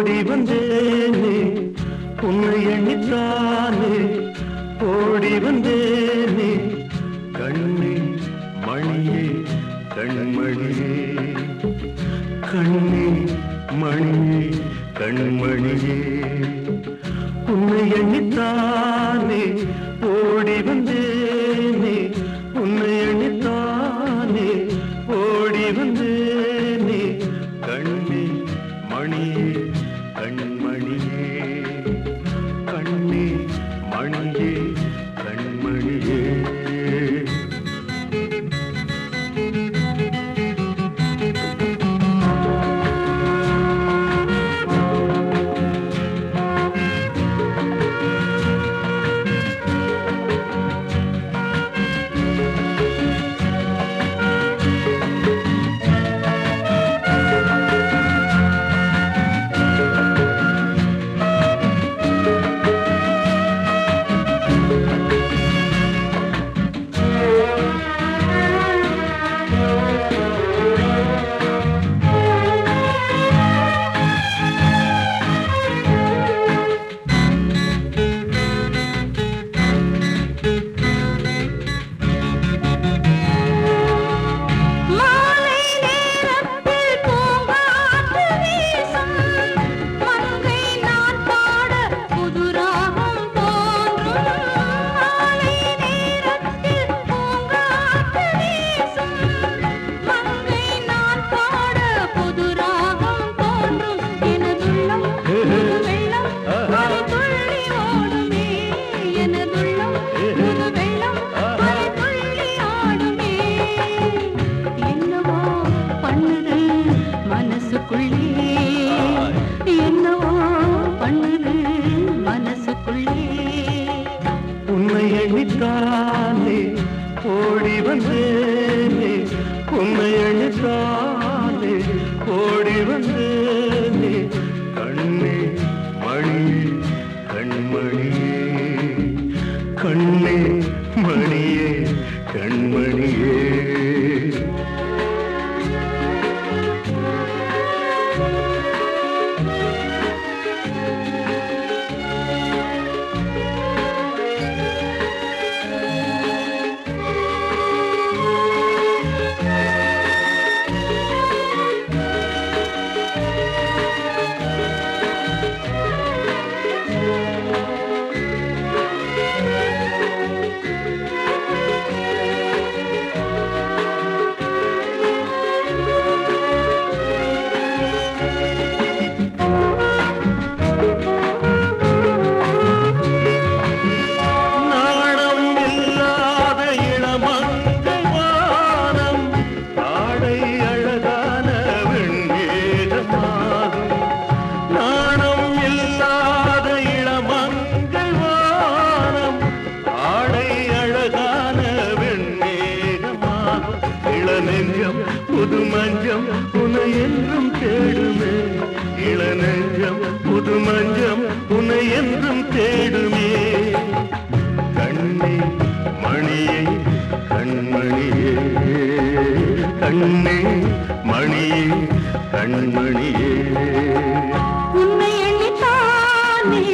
ஓடி வந்தேனே உன்னை எண்ணித்தானே ஓடி வந்தேனே கண்ணே மணியே கண்மணியே கண்ணே மணியே கண்மணியே உன்னை எண்ணித்தானே ஓடி வந்தேனே உன்னை எண்ணித்தானே ஓடி வந்தேனே கண்ணே மணியே கண்மணியே கண்ணே மணியே கண்மணியே உன்னை எண்ணித்தானே ஓடி வந்தேனே உன்னை எண்ணித்தானே ஓடி வந்தேனே கண்ணே மணியே கண்மணியே கண்ணே மணியே கண்மணியே இளநெஞ்சம் புது மஞ்சம் உன்னை என்றும் தேடுமே இளநெஞ்சம் புது மஞ்சம் உன்னை என்றும் தேடுமே கண்ணே மணியே கண்மணியே கண்ணே மணியே கண்மணியே உன்னை எண்ணித்தானே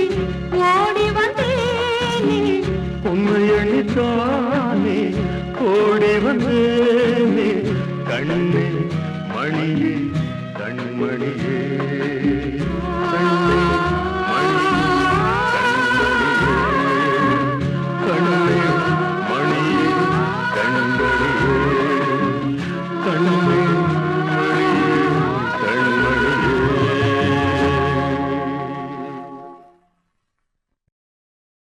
ஓடி வந்தேனே உன்னை எண்ணித்தானே ஓடி வந்தேனே கண்ணே மணியே கண்மணி